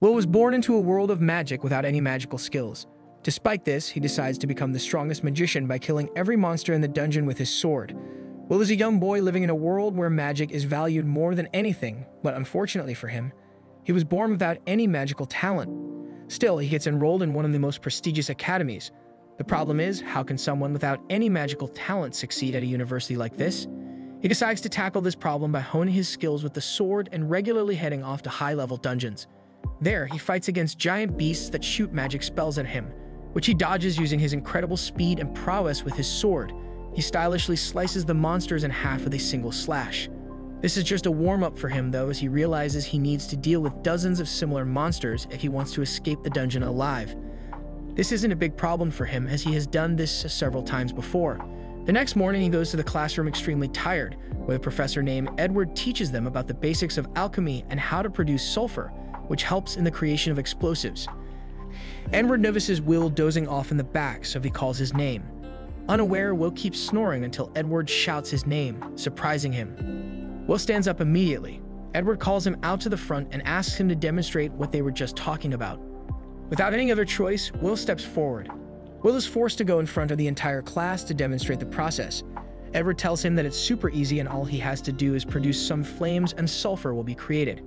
Will was born into a world of magic without any magical skills. Despite this, he decides to become the strongest magician by killing every monster in the dungeon with his sword. Will is a young boy living in a world where magic is valued more than anything, but unfortunately for him, he was born without any magical talent. Still, he gets enrolled in one of the most prestigious academies. The problem is, how can someone without any magical talent succeed at a university like this? He decides to tackle this problem by honing his skills with the sword and regularly heading off to high-level dungeons. There, he fights against giant beasts that shoot magic spells at him, which he dodges using his incredible speed and prowess with his sword. He stylishly slices the monsters in half with a single slash. This is just a warm-up for him, though, as he realizes he needs to deal with dozens of similar monsters if he wants to escape the dungeon alive. This isn't a big problem for him, as he has done this several times before. The next morning, he goes to the classroom extremely tired, where a professor named Edward teaches them about the basics of alchemy and how to produce sulfur, which helps in the creation of explosives. Edward notices Will dozing off in the back, so he calls his name. Unaware, Will keeps snoring until Edward shouts his name, surprising him. Will stands up immediately. Edward calls him out to the front and asks him to demonstrate what they were just talking about. Without any other choice, Will steps forward. Will is forced to go in front of the entire class to demonstrate the process. Edward tells him that it's super easy and all he has to do is produce some flames and sulfur will be created.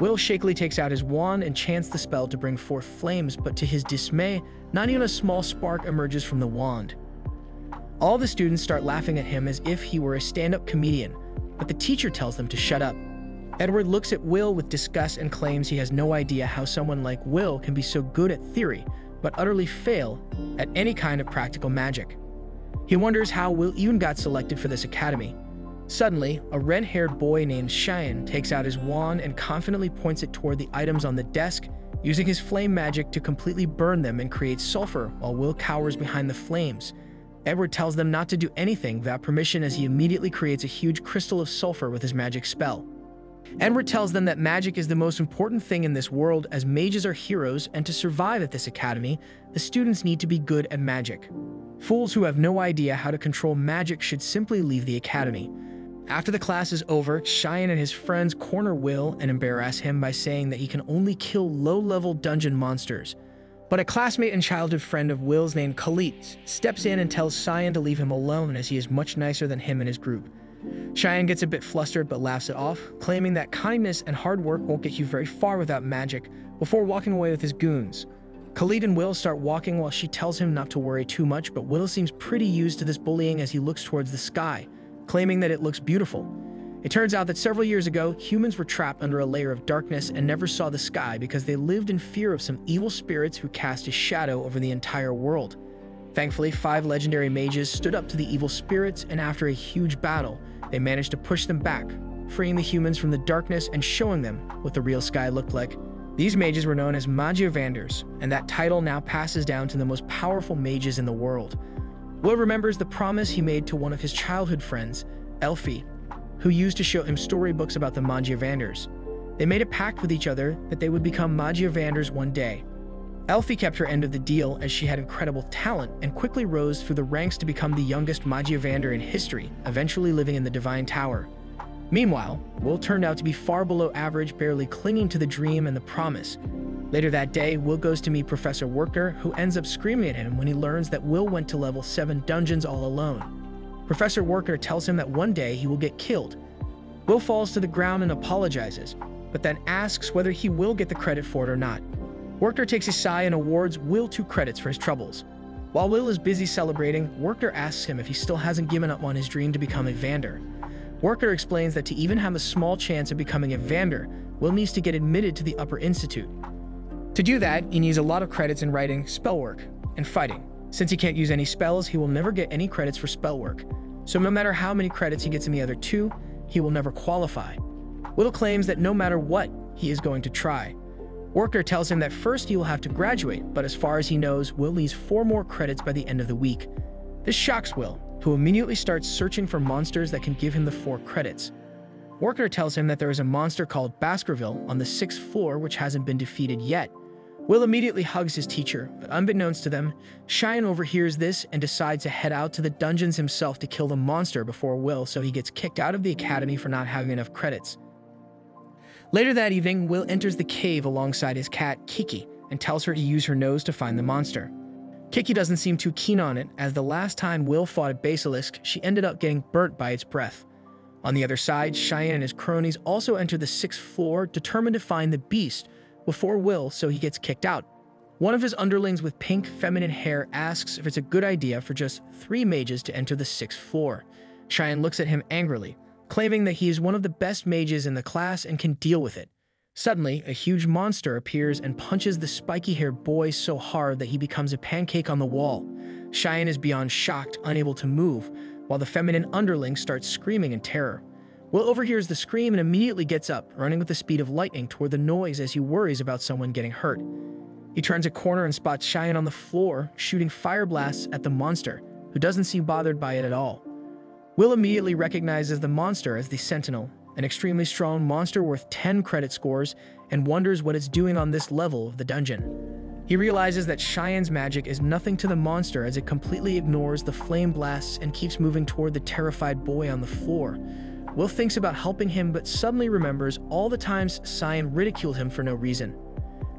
Will shakily takes out his wand and chants the spell to bring forth flames, but to his dismay, not even a small spark emerges from the wand. All the students start laughing at him as if he were a stand-up comedian, but the teacher tells them to shut up. Edward looks at Will with disgust and claims he has no idea how someone like Will can be so good at theory, but utterly fail at any kind of practical magic. He wonders how Will even got selected for this academy. Suddenly, a red-haired boy named Cheyenne takes out his wand and confidently points it toward the items on the desk, using his flame magic to completely burn them and create sulfur while Will cowers behind the flames. Edward tells them not to do anything without permission as he immediately creates a huge crystal of sulfur with his magic spell. Edward tells them that magic is the most important thing in this world as mages are heroes, and to survive at this academy, the students need to be good at magic. Fools who have no idea how to control magic should simply leave the academy. After the class is over, Cheyenne and his friends corner Will and embarrass him by saying that he can only kill low-level dungeon monsters. But a classmate and childhood friend of Will's named Khalid steps in and tells Cheyenne to leave him alone as he is much nicer than him and his group. Cheyenne gets a bit flustered but laughs it off, claiming that kindness and hard work won't get you very far without magic, before walking away with his goons. Khalid and Will start walking while she tells him not to worry too much, but Will seems pretty used to this bullying as he looks towards the sky, claiming that it looks beautiful. It turns out that several years ago, humans were trapped under a layer of darkness and never saw the sky because they lived in fear of some evil spirits who cast a shadow over the entire world. Thankfully, 5 legendary mages stood up to the evil spirits, and after a huge battle, they managed to push them back, freeing the humans from the darkness and showing them what the real sky looked like. These mages were known as Magicless, and that title now passes down to the most powerful mages in the world. Will remembers the promise he made to one of his childhood friends, Elfie, who used to show him storybooks about the Magicless. They made a pact with each other that they would become Magicless one day. Elfie kept her end of the deal as she had incredible talent and quickly rose through the ranks to become the youngest Magicless in history, eventually living in the Divine Tower. Meanwhile, Will turned out to be far below average, barely clinging to the dream and the promise. Later that day, Will goes to meet Professor Worker, who ends up screaming at him when he learns that Will went to level 7 dungeons all alone. Professor Worker tells him that one day he will get killed. Will falls to the ground and apologizes, but then asks whether he will get the credit for it or not. Worker takes a sigh and awards Will 2 credits for his troubles. While Will is busy celebrating, Worker asks him if he still hasn't given up on his dream to become a Vander. Worker explains that to even have a small chance of becoming a Vander, Will needs to get admitted to the Upper Institute. To do that, he needs a lot of credits in writing, spell work, and fighting. Since he can't use any spells, he will never get any credits for spell work. So no matter how many credits he gets in the other 2, he will never qualify. Will claims that no matter what, he is going to try. Worker tells him that first he will have to graduate, but as far as he knows, Will needs 4 more credits by the end of the week. This shocks Will, who immediately starts searching for monsters that can give him the 4 credits. Worker tells him that there is a monster called Baskerville on the 6th floor which hasn't been defeated yet. Will immediately hugs his teacher, but unbeknownst to them, Cheyenne overhears this and decides to head out to the dungeons himself to kill the monster before Will, so he gets kicked out of the academy for not having enough credits. Later that evening, Will enters the cave alongside his cat, Kiki, and tells her to use her nose to find the monster. Kiki doesn't seem too keen on it, as the last time Will fought a basilisk, she ended up getting burnt by its breath. On the other side, Cheyenne and his cronies also enter the 6th floor, determined to find the beast before Will, so he gets kicked out. One of his underlings with pink, feminine hair asks if it's a good idea for just 3 mages to enter the 6th floor. Cheyenne looks at him angrily, claiming that he is one of the best mages in the class and can deal with it. Suddenly, a huge monster appears and punches the spiky-haired boy so hard that he becomes a pancake on the wall. Cheyenne is beyond shocked, unable to move, while the feminine underling starts screaming in terror. Will overhears the scream and immediately gets up, running with the speed of lightning toward the noise as he worries about someone getting hurt. He turns a corner and spots Cheyenne on the floor, shooting fire blasts at the monster, who doesn't seem bothered by it at all. Will immediately recognizes the monster as the Sentinel, an extremely strong monster worth 10 credit scores, and wonders what it's doing on this level of the dungeon. He realizes that Cheyenne's magic is nothing to the monster as it completely ignores the flame blasts and keeps moving toward the terrified boy on the floor. Will thinks about helping him, but suddenly remembers all the times Cheyenne ridiculed him for no reason.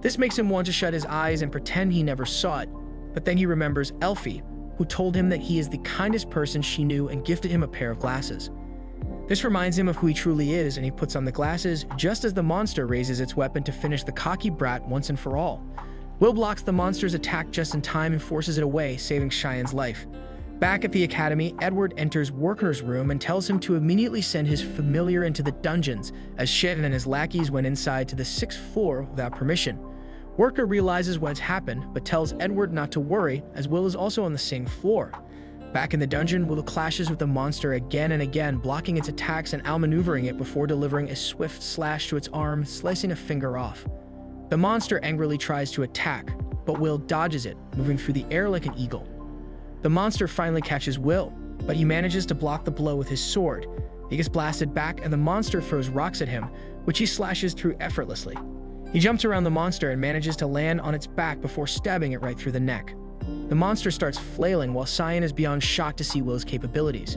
This makes him want to shut his eyes and pretend he never saw it, but then he remembers Elfie, who told him that he is the kindest person she knew and gifted him a pair of glasses. This reminds him of who he truly is, and he puts on the glasses just as the monster raises its weapon to finish the cocky brat once and for all. Will blocks the monster's attack just in time and forces it away, saving Cheyenne's life. Back at the academy, Edward enters Worker's room and tells him to immediately send his familiar into the dungeons, as Shed and his lackeys went inside to the 6th floor without permission. Worker realizes what has happened, but tells Edward not to worry, as Will is also on the same floor. Back in the dungeon, Will clashes with the monster again and again, blocking its attacks and outmaneuvering it before delivering a swift slash to its arm, slicing a finger off. The monster angrily tries to attack, but Will dodges it, moving through the air like an eagle. The monster finally catches Will, but he manages to block the blow with his sword. He gets blasted back, and the monster throws rocks at him, which he slashes through effortlessly. He jumps around the monster and manages to land on its back before stabbing it right through the neck. The monster starts flailing while Cheyenne is beyond shocked to see Will's capabilities.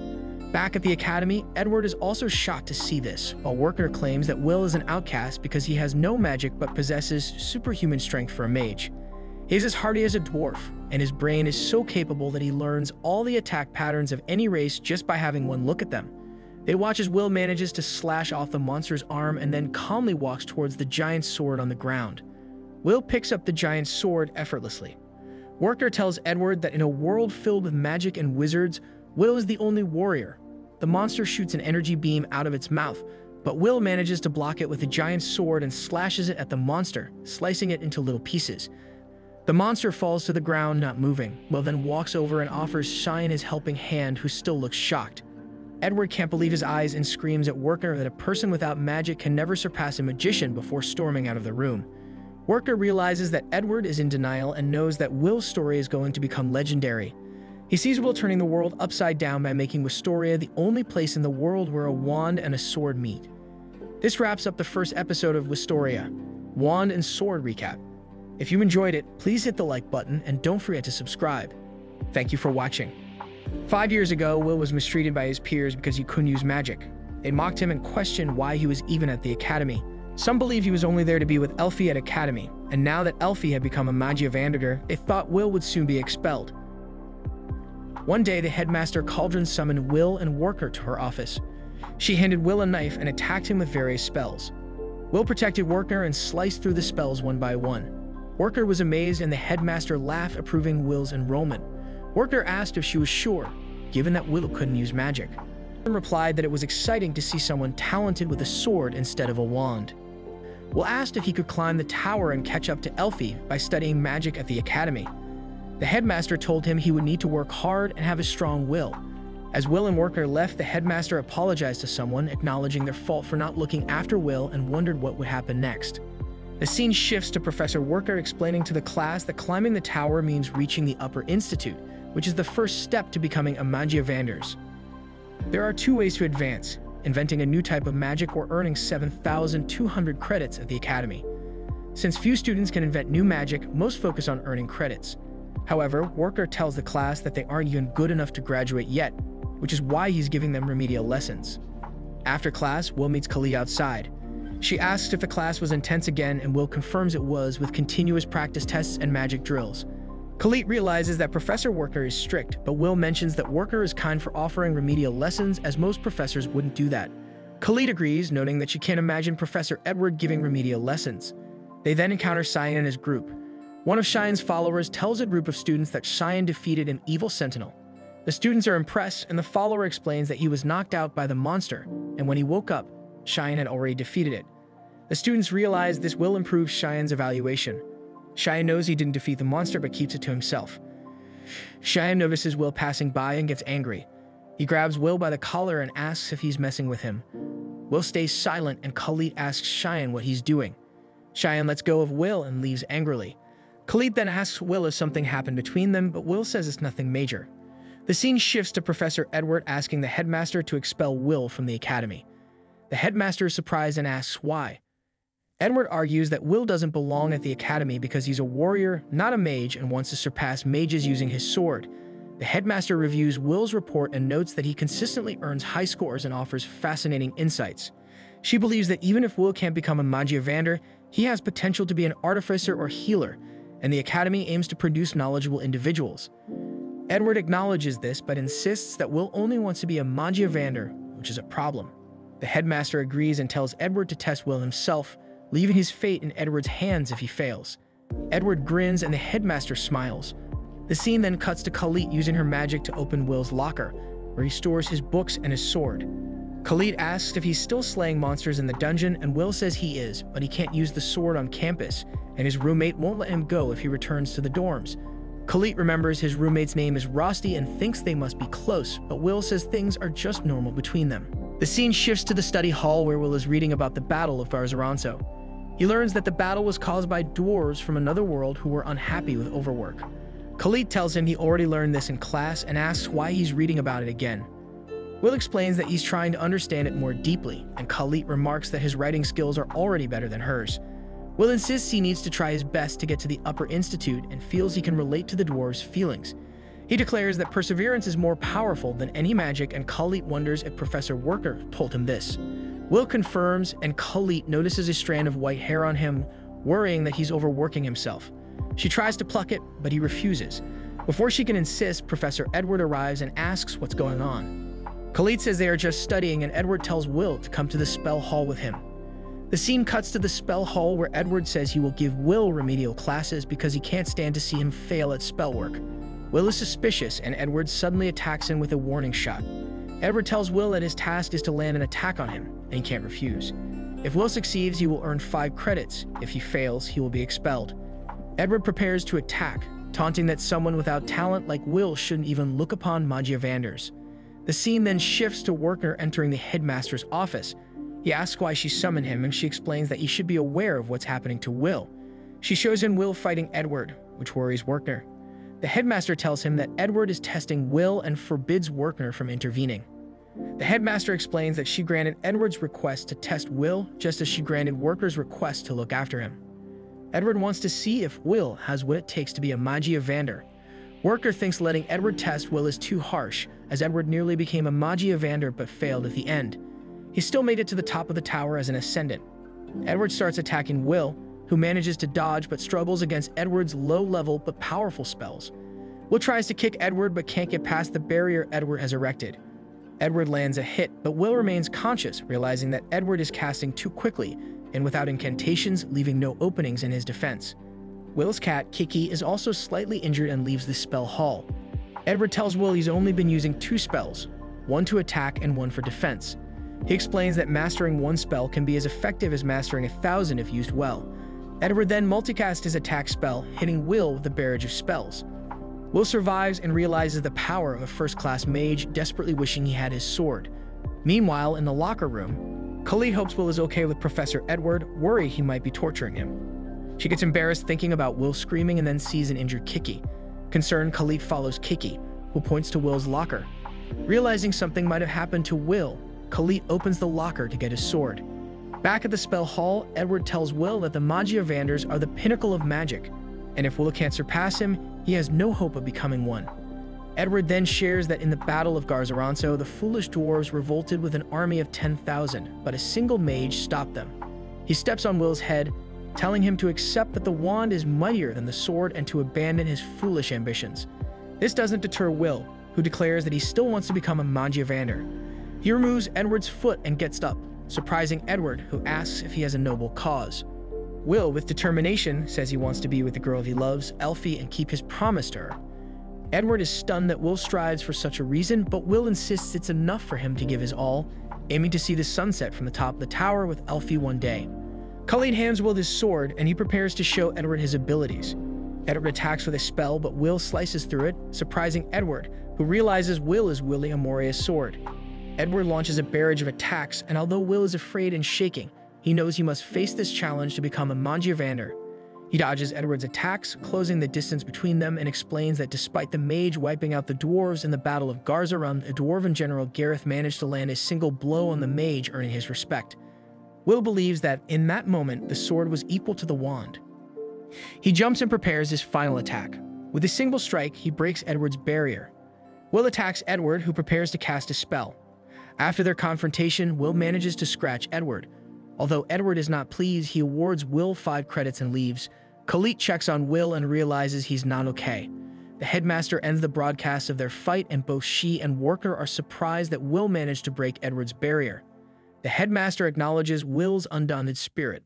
Back at the academy, Edward is also shocked to see this, while Worker claims that Will is an outcast because he has no magic but possesses superhuman strength for a mage. He is as hardy as a dwarf, and his brain is so capable that he learns all the attack patterns of any race just by having one look at them. They watch as Will manages to slash off the monster's arm and then calmly walks towards the giant sword on the ground. Will picks up the giant sword effortlessly. Worker tells Edward that in a world filled with magic and wizards, Will is the only warrior. The monster shoots an energy beam out of its mouth, but Will manages to block it with a giant sword and slashes it at the monster, slicing it into little pieces. The monster falls to the ground, not moving. Will then walks over and offers Cheyenne his helping hand, who still looks shocked. Edward can't believe his eyes and screams at Worker that a person without magic can never surpass a magician before storming out of the room. Worker realizes that Edward is in denial and knows that Will's story is going to become legendary. He sees Will turning the world upside down by making Wistoria the only place in the world where a wand and a sword meet. This wraps up the first episode of Wistoria, Wand and Sword Recap. If you enjoyed it, please hit the like button and don't forget to subscribe. Thank you for watching. 5 years ago, Will was mistreated by his peers because he couldn't use magic. They mocked him and questioned why he was even at the academy. Some believed he was only there to be with Elfie at academy, and now that Elfie had become a Magicless, they thought Will would soon be expelled. One day, the headmaster Cauldron summoned Will and Worker to her office. She handed Will a knife and attacked him with various spells. Will protected Worker and sliced through the spells one by one. Worker was amazed and the headmaster laughed, approving Will's enrollment. Worker asked if she was sure, given that Will couldn't use magic. Will replied that it was exciting to see someone talented with a sword instead of a wand. Will asked if he could climb the tower and catch up to Elfie by studying magic at the academy. The headmaster told him he would need to work hard and have a strong will. As Will and Worker left, the headmaster apologized to someone, acknowledging their fault for not looking after Will, and wondered what would happen next. The scene shifts to Professor Worker explaining to the class that climbing the tower means reaching the Upper Institute, which is the first step to becoming a Magicless. There are 2 ways to advance: inventing a new type of magic or earning 7,200 credits at the academy. Since few students can invent new magic, most focus on earning credits. However, Worker tells the class that they aren't even good enough to graduate yet, which is why he's giving them remedial lessons. After class, Will meets Kali outside. She asks if the class was intense again, and Will confirms it was, with continuous practice tests and magic drills. Khalid realizes that Professor Worker is strict, but Will mentions that Worker is kind for offering remedial lessons, as most professors wouldn't do that. Khalid agrees, noting that she can't imagine Professor Edward giving remedial lessons. They then encounter Cheyenne and his group. One of Cheyenne's followers tells a group of students that Cheyenne defeated an evil sentinel. The students are impressed, and the follower explains that he was knocked out by the monster, and when he woke up, Cheyenne had already defeated it. The students realize this will improve Cheyenne's evaluation. Cheyenne knows he didn't defeat the monster, but keeps it to himself. Cheyenne notices Will passing by and gets angry. He grabs Will by the collar and asks if he's messing with him. Will stays silent, and Khalid asks Cheyenne what he's doing. Cheyenne lets go of Will and leaves angrily. Khalid then asks Will if something happened between them, but Will says it's nothing major. The scene shifts to Professor Edward asking the headmaster to expel Will from the academy. The headmaster is surprised and asks why. Edward argues that Will doesn't belong at the academy because he's a warrior, not a mage, and wants to surpass mages using his sword. The headmaster reviews Will's report and notes that he consistently earns high scores and offers fascinating insights. She believes that even if Will can't become a Magiavander, he has potential to be an artificer or healer, and the academy aims to produce knowledgeable individuals. Edward acknowledges this, but insists that Will only wants to be a Magiavander, which is a problem. The headmaster agrees and tells Edward to test Will himself, leaving his fate in Edward's hands if he fails. Edward grins and the headmaster smiles. The scene then cuts to Khalid using her magic to open Will's locker, where he stores his books and his sword. Khalid asks if he's still slaying monsters in the dungeon, and Will says he is, but he can't use the sword on campus, and his roommate won't let him go if he returns to the dorms. Khalid remembers his roommate's name is Rusty and thinks they must be close, but Will says things are just normal between them. The scene shifts to the study hall where Will is reading about the Battle of Garzaranzo. He learns that the battle was caused by dwarves from another world who were unhappy with overwork. Khalid tells him he already learned this in class and asks why he's reading about it again. Will explains that he's trying to understand it more deeply, and Khalid remarks that his writing skills are already better than hers. Will insists he needs to try his best to get to the Upper Institute and feels he can relate to the dwarves' feelings. He declares that perseverance is more powerful than any magic, and Khalid wonders if Professor Worker told him this. Will confirms, and Khalid notices a strand of white hair on him, worrying that he's overworking himself. She tries to pluck it, but he refuses. Before she can insist, Professor Edward arrives and asks what's going on. Khalid says they are just studying, and Edward tells Will to come to the spell hall with him. The scene cuts to the spell hall where Edward says he will give Will remedial classes because he can't stand to see him fail at spell work. Will is suspicious, and Edward suddenly attacks him with a warning shot. Edward tells Will that his task is to land an attack on him, and he can't refuse. If Will succeeds, he will earn 5 credits. If he fails, he will be expelled. Edward prepares to attack, taunting that someone without talent like Will shouldn't even look upon Magiavanders. The scene then shifts to Worker entering the headmaster's office. He asks why she summoned him, and she explains that he should be aware of what's happening to Will. She shows him Will fighting Edward, which worries Worker. The headmaster tells him that Edward is testing Will and forbids Worker from intervening. The headmaster explains that she granted Edward's request to test Will just as she granted Worker's request to look after him. Edward wants to see if Will has what it takes to be a Magiavander. Worker thinks letting Edward test Will is too harsh, as Edward nearly became a Magiavander but failed at the end. He still made it to the top of the tower as an ascendant. Edward starts attacking Will, who manages to dodge but struggles against Edward's low-level but powerful spells. Will tries to kick Edward but can't get past the barrier Edward has erected. Edward lands a hit, but Will remains conscious, realizing that Edward is casting too quickly and without incantations, leaving no openings in his defense. Will's cat, Kiki, is also slightly injured and leaves the spell hall. Edward tells Will he's only been using 2 spells, one to attack and one for defense. He explains that mastering one spell can be as effective as mastering 1,000 if used well. Edward then multicasts his attack spell, hitting Will with a barrage of spells. Will survives and realizes the power of a first-class mage, desperately wishing he had his sword. Meanwhile, in the locker room, Khalid hopes Will is okay with Professor Edward, worried he might be torturing him. She gets embarrassed thinking about Will screaming and then sees an injured Kiki. Concerned, Khalid follows Kiki, who points to Will's locker. Realizing something might have happened to Will, Khalid opens the locker to get his sword. Back at the spell hall, Edward tells Will that the Magiavanders are the pinnacle of magic, and if Will can't surpass him, he has no hope of becoming one. Edward then shares that in the Battle of Garzaranzo, the foolish dwarves revolted with an army of 10,000, but a single mage stopped them. He steps on Will's head, telling him to accept that the wand is mightier than the sword and to abandon his foolish ambitions. This doesn't deter Will, who declares that he still wants to become a Magicless. He removes Edward's foot and gets up, surprising Edward, who asks if he has a noble cause. Will, with determination, says he wants to be with the girl he loves, Elfie, and keep his promise to her. Edward is stunned that Will strives for such a reason, but Will insists it's enough for him to give his all, aiming to see the sunset from the top of the tower with Elfie one day. Khalid hands Will his sword, and he prepares to show Edward his abilities. Edward attacks with a spell, but Will slices through it, surprising Edward, who realizes Will is wielding a Moria's sword. Edward launches a barrage of attacks, and although Will is afraid and shaking, he knows he must face this challenge to become a Magicless. He dodges Edward's attacks, closing the distance between them, and explains that despite the mage wiping out the dwarves in the Battle of Garzarum, a dwarven general Gareth managed to land a single blow on the mage, earning his respect. Will believes that, in that moment, the sword was equal to the wand. He jumps and prepares his final attack. With a single strike, he breaks Edward's barrier. Will attacks Edward, who prepares to cast a spell. After their confrontation, Will manages to scratch Edward. Although Edward is not pleased, he awards Will 5 credits and leaves. Khalid checks on Will and realizes he's not okay. The headmaster ends the broadcast of their fight, and both she and Worker are surprised that Will managed to break Edward's barrier. The headmaster acknowledges Will's undaunted spirit.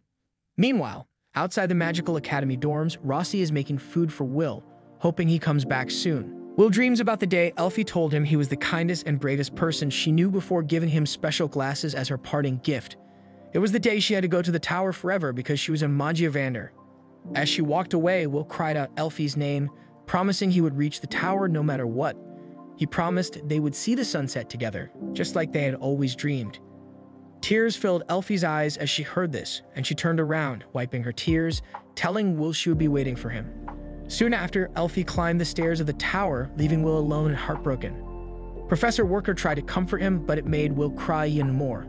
Meanwhile, outside the Magical Academy dorms, Rossi is making food for Will, hoping he comes back soon. Will dreams about the day Elfie told him he was the kindest and bravest person she knew before giving him special glasses as her parting gift. It was the day she had to go to the tower forever because she was a Magicless. As she walked away, Will cried out Elfie's name, promising he would reach the tower no matter what. He promised they would see the sunset together, just like they had always dreamed. Tears filled Elfie's eyes as she heard this, and she turned around, wiping her tears, telling Will she would be waiting for him. Soon after, Elfie climbed the stairs of the tower, leaving Will alone and heartbroken. Professor Worker tried to comfort him, but it made Will cry even more.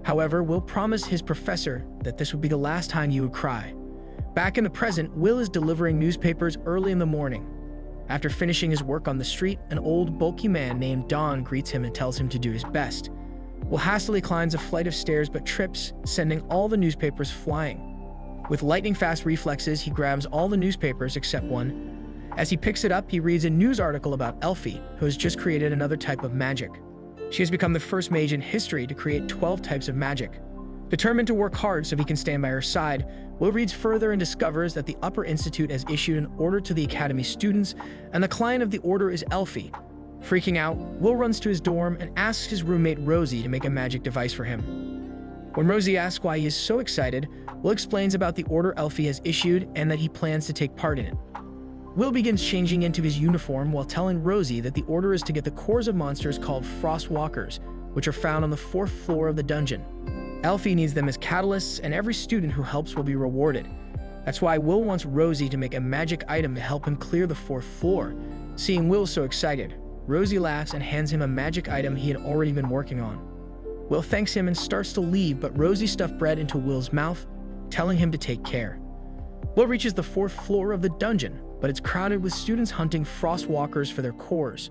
However, Will promised his professor that this would be the last time he would cry. Back in the present, Will is delivering newspapers early in the morning. After finishing his work on the street, an old, bulky man named Don greets him and tells him to do his best. Will hastily climbs a flight of stairs but trips, sending all the newspapers flying. With lightning-fast reflexes, he grabs all the newspapers except one. As he picks it up, he reads a news article about Elfie, who has just created another type of magic. She has become the first mage in history to create 12 types of magic. Determined to work hard so he can stand by her side, Will reads further and discovers that the Upper Institute has issued an order to the Academy students, and the client of the order is Elfie. Freaking out, Will runs to his dorm and asks his roommate Rosie to make a magic device for him. When Rosie asks why he is so excited, Will explains about the order Elfie has issued and that he plans to take part in it. Will begins changing into his uniform while telling Rosie that the order is to get the cores of monsters called Frostwalkers, which are found on the 4th floor of the dungeon. Elfie needs them as catalysts, and every student who helps will be rewarded. That's why Will wants Rosie to make a magic item to help him clear the 4th floor. Seeing Will so excited, Rosie laughs and hands him a magic item he had already been working on. Will thanks him and starts to leave, but Rosie stuffs bread into Will's mouth, telling him to take care. Will reaches the 4th floor of the dungeon, but it's crowded with students hunting Frostwalkers for their cores.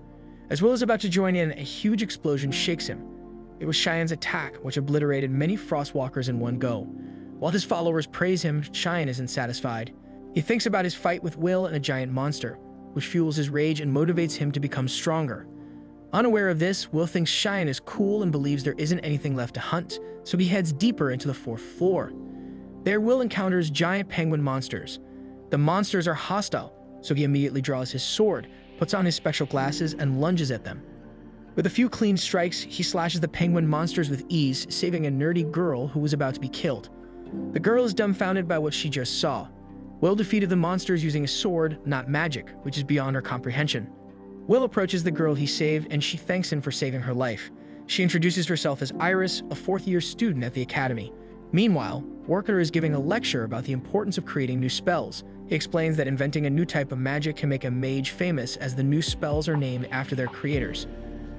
As Will is about to join in, a huge explosion shakes him. It was Cheyenne's attack, which obliterated many Frostwalkers in one go. While his followers praise him, Cheyenne isn't satisfied. He thinks about his fight with Will and a giant monster, which fuels his rage and motivates him to become stronger. Unaware of this, Will thinks Cheyenne is cool and believes there isn't anything left to hunt, so he heads deeper into the 4th floor. There, Will encounters giant penguin monsters. The monsters are hostile, so he immediately draws his sword, puts on his special glasses, and lunges at them. With a few clean strikes, he slashes the penguin monsters with ease, saving a nerdy girl who was about to be killed. The girl is dumbfounded by what she just saw. Will defeated the monsters using a sword, not magic, which is beyond her comprehension. Will approaches the girl he saved, and she thanks him for saving her life. She introduces herself as Iris, a 4th-year student at the academy. Meanwhile, Worker is giving a lecture about the importance of creating new spells. He explains that inventing a new type of magic can make a mage famous, as the new spells are named after their creators.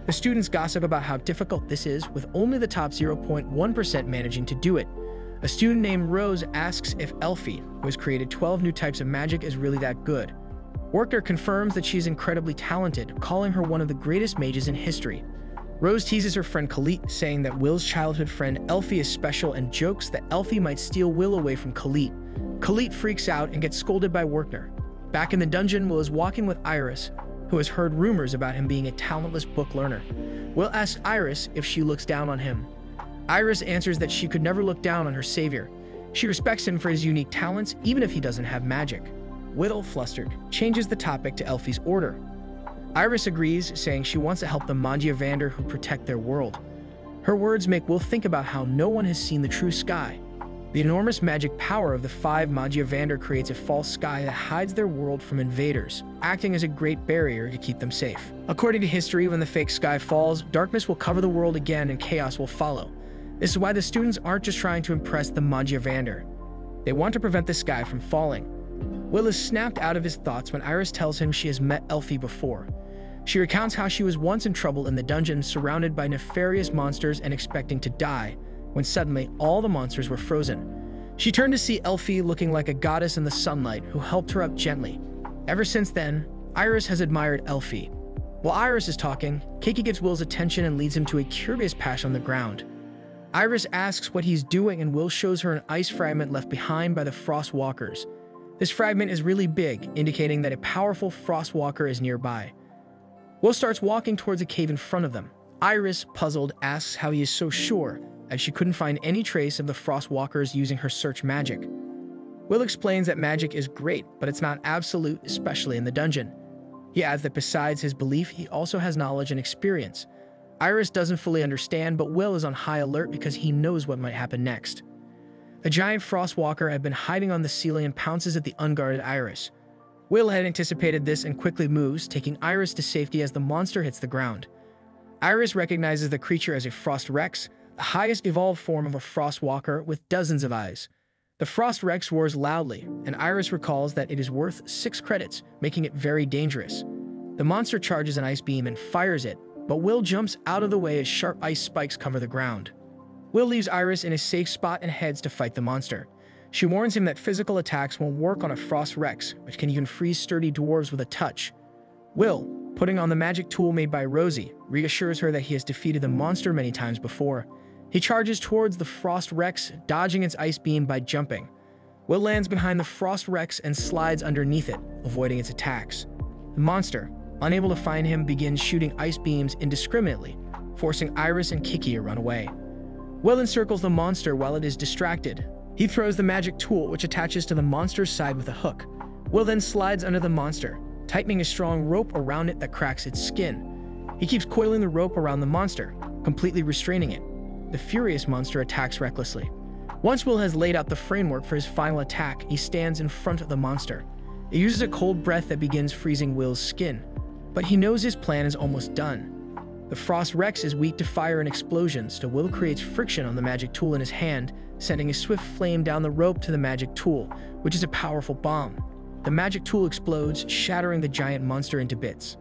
The students gossip about how difficult this is, with only the top 0.1% managing to do it. A student named Rose asks if Elfie, who has created 12 new types of magic, is really that good. Worker confirms that she is incredibly talented, calling her one of the greatest mages in history. Rose teases her friend Khalid, saying that Will's childhood friend Elfie is special and jokes that Elfie might steal Will away from Khalid. Khalid freaks out and gets scolded by Werkner. Back in the dungeon, Will is walking with Iris, who has heard rumors about him being a talentless book learner. Will asks Iris if she looks down on him. Iris answers that she could never look down on her savior. She respects him for his unique talents, even if he doesn't have magic. Will, flustered, changes the topic to Elfie's order. Iris agrees, saying she wants to help the Magicless who protect their world. Her words make Will think about how no one has seen the true sky. The enormous magic power of the 5 Magicless creates a false sky that hides their world from invaders, acting as a great barrier to keep them safe. According to history, when the fake sky falls, darkness will cover the world again and chaos will follow. This is why the students aren't just trying to impress the Magicless. They want to prevent the sky from falling. Will is snapped out of his thoughts when Iris tells him she has met Elfie before. She recounts how she was once in trouble in the dungeon, surrounded by nefarious monsters and expecting to die, when suddenly all the monsters were frozen. She turned to see Elfie looking like a goddess in the sunlight who helped her up gently. Ever since then, Iris has admired Elfie. While Iris is talking, Keiki gets Will's attention and leads him to a curious patch on the ground. Iris asks what he's doing and Will shows her an ice fragment left behind by the Frost Walkers. This fragment is really big, indicating that a powerful Frost Walker is nearby. Will starts walking towards a cave in front of them. Iris, puzzled, asks how he is so sure, as she couldn't find any trace of the Frost Walkers using her search magic. Will explains that magic is great, but it's not absolute, especially in the dungeon. He adds that besides his belief, he also has knowledge and experience. Iris doesn't fully understand, but Will is on high alert because he knows what might happen next. A giant Frost Walker had been hiding on the ceiling and pounces at the unguarded Iris. Will had anticipated this and quickly moves, taking Iris to safety as the monster hits the ground. Iris recognizes the creature as a Frost Rex, the highest evolved form of a Frost Walker with dozens of eyes. The Frost Rex roars loudly, and Iris recalls that it is worth 6 credits, making it very dangerous. The monster charges an ice beam and fires it, but Will jumps out of the way as sharp ice spikes cover the ground. Will leaves Iris in a safe spot and heads to fight the monster. She warns him that physical attacks won't work on a Frost Rex, which can even freeze sturdy dwarves with a touch. Will, putting on the magic tool made by Rosie, reassures her that he has defeated the monster many times before. He charges towards the Frost Rex, dodging its ice beam by jumping. Will lands behind the Frost Rex and slides underneath it, avoiding its attacks. The monster, unable to find him, begins shooting ice beams indiscriminately, forcing Iris and Kiki to run away. Will encircles the monster while it is distracted. He throws the magic tool, which attaches to the monster's side with a hook. Will then slides under the monster, tightening a strong rope around it that cracks its skin. He keeps coiling the rope around the monster, completely restraining it. The furious monster attacks recklessly. Once Will has laid out the framework for his final attack, he stands in front of the monster. It uses a cold breath that begins freezing Will's skin, but he knows his plan is almost done. The Frost Rex is weak to fire and explosions, so Will creates friction on the magic tool in his hand, sending a swift flame down the rope to the magic tool, which is a powerful bomb. The magic tool explodes, shattering the giant monster into bits.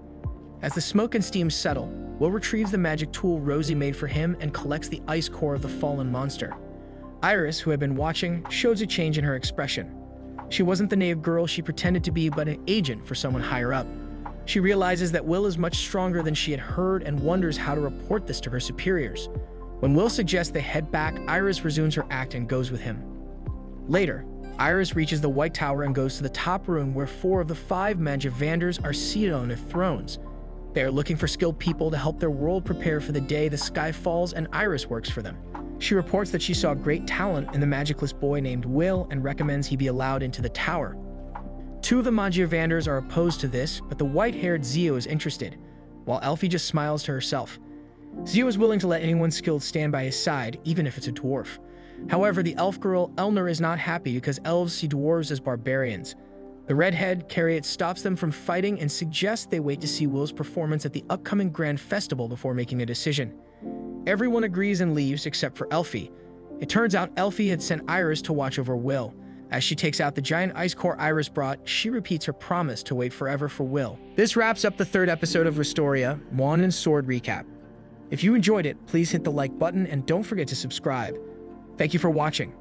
As the smoke and steam settle, Will retrieves the magic tool Rosie made for him and collects the ice core of the fallen monster. Iris, who had been watching, shows a change in her expression. She wasn't the naive girl she pretended to be, but an agent for someone higher up. She realizes that Will is much stronger than she had heard and wonders how to report this to her superiors. When Will suggests they head back, Iris resumes her act and goes with him. Later, Iris reaches the White Tower and goes to the top room where 4 of the 5 Magicvanders are seated on their thrones. They are looking for skilled people to help their world prepare for the day the sky falls, and Iris works for them. She reports that she saw great talent in the Magicless boy named Will and recommends he be allowed into the tower. 2 of the Magicvanders are opposed to this, but the white-haired Tsue is interested, while Elfie just smiles to herself. Tsue is willing to let anyone skilled stand by his side, even if it's a dwarf. However, the elf girl Elner is not happy because elves see dwarves as barbarians. The redhead Carriot stops them from fighting and suggests they wait to see Will's performance at the upcoming Grand Festival before making a decision. Everyone agrees and leaves except for Elfie. It turns out Elfie had sent Iris to watch over Will. As she takes out the giant ice core Iris brought, she repeats her promise to wait forever for Will. This wraps up the 3rd episode of Wistoria, Wand and Sword Recap. If you enjoyed it, please hit the like button and don't forget to subscribe. Thank you for watching.